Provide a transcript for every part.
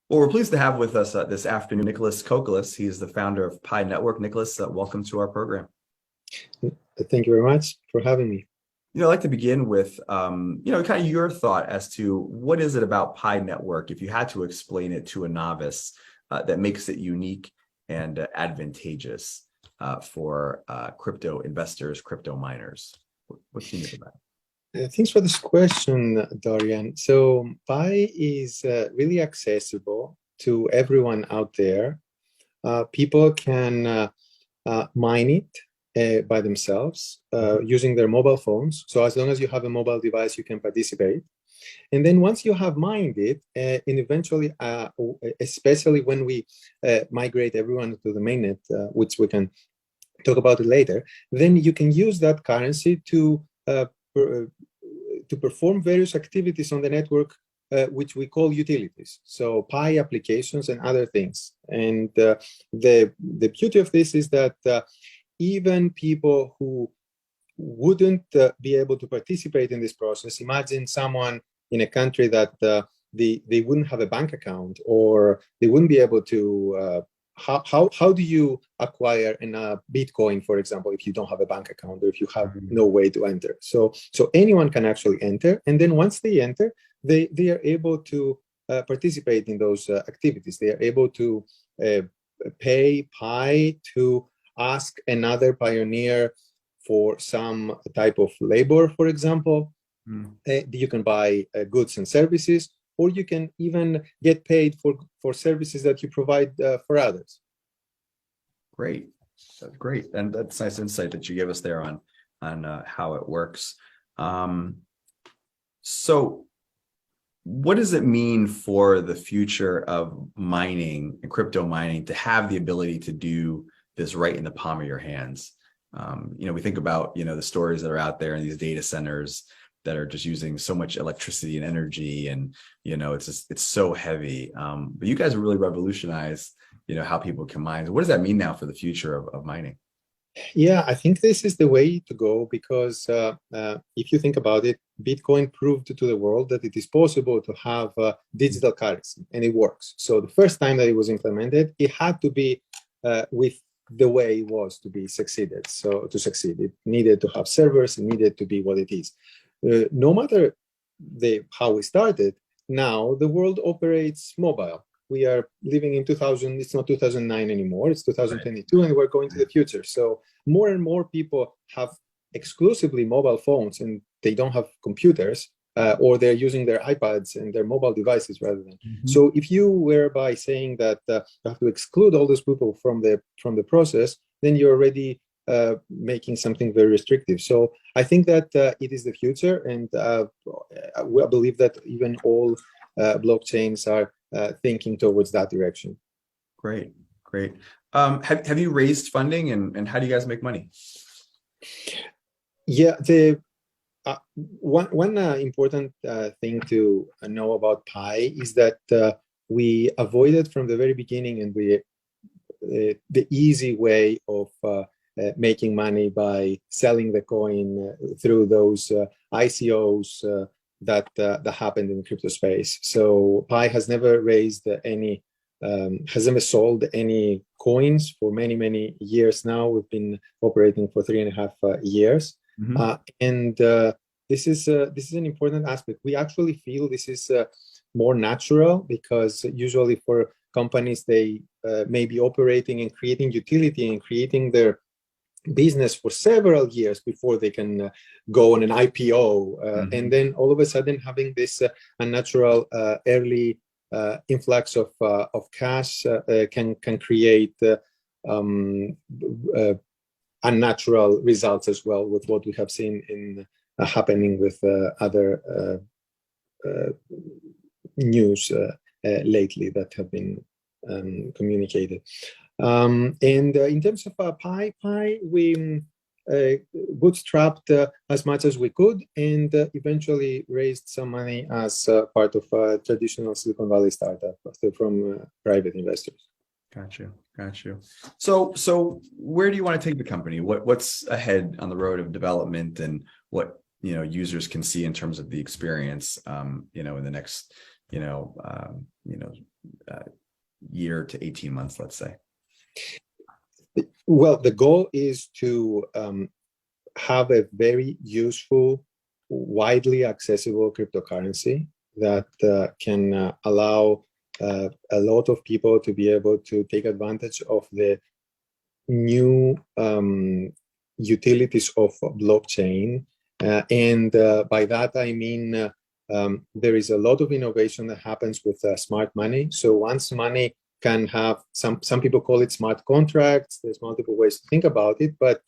Well, we're pleased to have with us this afternoon Nicholas Kokolis. He's the founder of Pi Network. Nicholas, welcome to our program. Thank you very much for having me. I'd like to begin with, kind of your thought as to what is it about Pi Network, if you had to explain it to a novice, that makes it unique and advantageous for crypto investors, crypto miners. What's unique about it? Thanks for this question, Dorian. So Pi is really accessible to everyone out there. People can mine it by themselves using their mobile phones. So as long as you have a mobile device, you can participate. And then once you have mined it, and eventually, especially when we migrate everyone to the mainnet, which we can talk about it later, then you can use that currency to perform various activities on the network, which we call utilities. So Pi applications and other things. And the beauty of this is that even people who wouldn't be able to participate in this process, imagine someone in a country that they wouldn't have a bank account, or they wouldn't be able to how do you acquire a Bitcoin, for example, if you don't have a bank account or if you have no way to enter? So anyone can actually enter, and then once they enter, they are able to participate in those activities. They are able to pay Pi to ask another pioneer for some type of labor, for example. You can buy goods and services, or you can even get paid for services that you provide for others. Great. That's great. And that's nice insight that you gave us there on how it works. So what does it mean for the future of mining and crypto mining to have the ability to do this right in the palm of your hands? We think about, the stories that are out there in these data centers that are just using so much electricity and energy, and it's so heavy. But you guys have really revolutionized how people can mine. What does that mean now for the future of mining? Yeah, I think this is the way to go, because if you think about it, Bitcoin proved to the world that it is possible to have digital currency, and it works. So the first time that it was implemented, it had to be with the way it was to be succeeded. So to succeed, it needed to have servers, it needed to be what it is. No matter how we started, now the world operates mobile. We are living in 2000, it's not 2009 anymore, it's 2022, and we're going to the future. So more and more people have exclusively mobile phones, and they don't have computers, or they're using their iPads and their mobile devices rather than. So if you were by saying that you have to exclude all those people from the process, then you're already making something very restrictive. So I think that it is the future, and I believe that even all blockchains are thinking towards that direction. Great. Have you raised funding, and how do you guys make money? Yeah, one important thing to know about Pi is that we avoided from the very beginning, and the easy way of making money by selling the coin through those ICOs that happened in the crypto space. So Pi has never raised has never sold any coins for many years now. We've been operating for 3.5 years, and this is an important aspect. We actually feel this is more natural, because usually for companies, they may be operating and creating utility and creating their business for several years before they can go on an IPO, and then all of a sudden having this unnatural early influx of cash can create unnatural results as well, with what we have seen in happening with other news lately that have been communicated. And in terms of Pi, we bootstrapped as much as we could, and eventually raised some money as part of a traditional Silicon Valley startup from private investors. Got you. So where do you want to take the company? What's ahead on the road of development, and what users can see in terms of the experience in the next year to 18 months, let's say? Well, the goal is to have a very useful, widely accessible cryptocurrency that can allow a lot of people to be able to take advantage of the new utilities of blockchain. And by that, I mean there is a lot of innovation that happens with smart money. So once money can have, some people call it smart contracts. There's multiple ways to think about it, but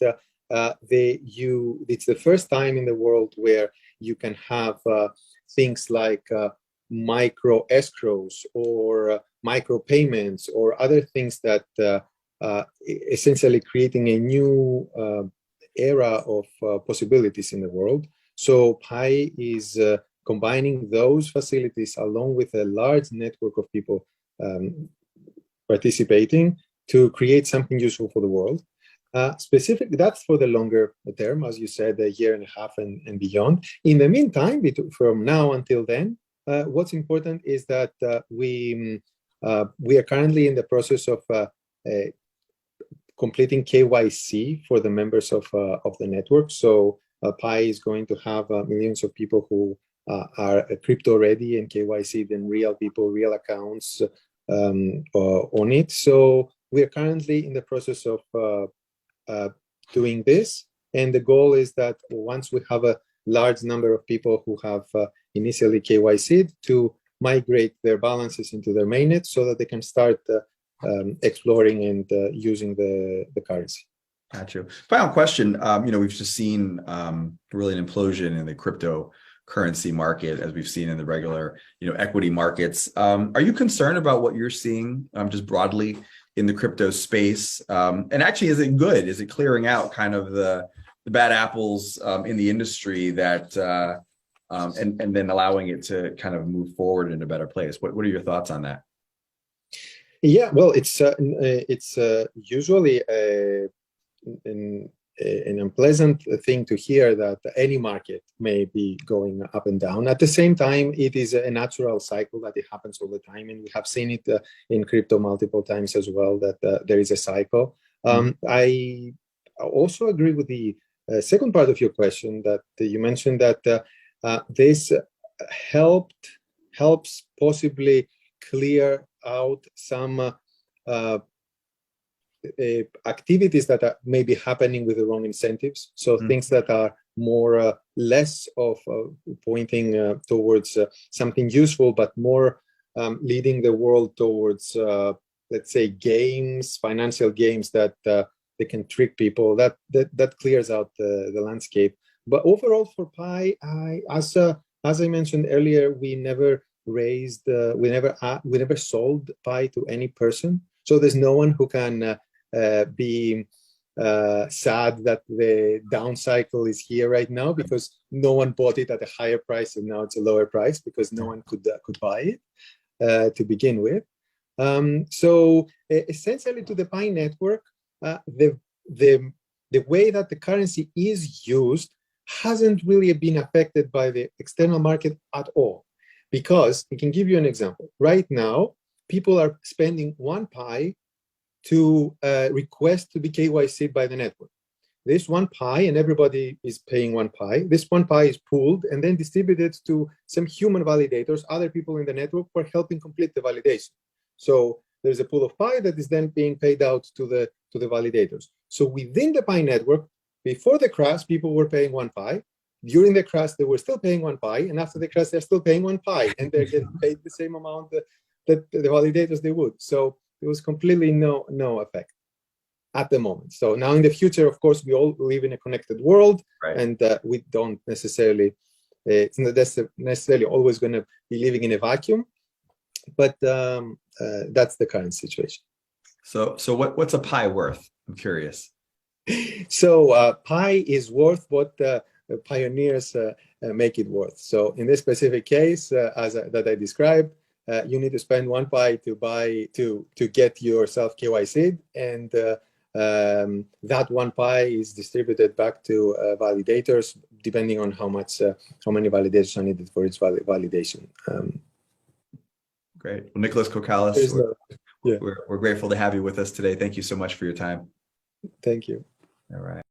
it's the first time in the world where you can have things like micro escrows or micro payments or other things that essentially creating a new era of possibilities in the world. So Pi is combining those facilities along with a large network of people participating to create something useful for the world. Specifically, that's for the longer term, as you said, a year and a half and beyond. In the meantime, from now until then, what's important is that we are currently in the process of completing KYC for the members of the network. So Pi is going to have millions of people who are crypto ready and KYC, then real people, real accounts on it. So we are currently in the process of doing this. And the goal is that once we have a large number of people who have initially KYC'd, to migrate their balances into their mainnet so that they can start exploring and using the currency. Gotcha. Final question. We've just seen really an implosion in the cryptocurrency market, as we've seen in the regular, equity markets. Are you concerned about what you're seeing just broadly in the crypto space? And actually, is it good? Is it clearing out kind of the bad apples in the industry that and then allowing it to kind of move forward in a better place? What are your thoughts on that? Yeah, well, it's usually an unpleasant thing to hear that any market may be going up and down. At the same time, it is a natural cycle that it happens all the time, and we have seen it in crypto multiple times as well, that there is a cycle. I also agree with the second part of your question, that you mentioned that this helps possibly clear out some activities that may be happening with the wrong incentives. So things that are more less of pointing towards something useful, but more leading the world towards, let's say, games, financial games that they can trick people. That clears out the landscape. But overall, for Pi, as I mentioned earlier, we never sold Pi to any person. So there's no one who can be sad that the down cycle is here right now, because no one bought it at a higher price and now it's a lower price because no one could buy it to begin with. So essentially, to the Pi network, the way that the currency is used hasn't really been affected by the external market at all. Because I can give you an example. Right now, people are spending 1 Pi to request to be KYC'd by the network. This 1 Pi, and everybody is paying 1 Pi. This 1 Pi is pooled and then distributed to some human validators, other people in the network who are helping complete the validation. So there's a pool of Pi that is then being paid out to the validators. So within the Pi network, before the crash, people were paying 1 Pi. During the crash, they were still paying 1 Pi, and after the crash, they're still paying 1 Pi, and they're getting paid the same amount that the validators they would. So there was completely no effect at the moment. So now in the future, of course, we all live in a connected world, right? And we don't necessarily, it's not necessarily always going to be living in a vacuum, but that's the current situation. So what's a Pi worth? I'm curious. So Pi is worth what pioneers make it worth. So in this specific case, that I described, you need to spend 1 Pi to get yourself KYC'd, and that 1 Pi is distributed back to validators, depending on how many validations are needed for each validation. Great. Well, Nicholas Kokkalis, Yeah. we're grateful to have you with us today. Thank you so much for your time. Thank you. All right.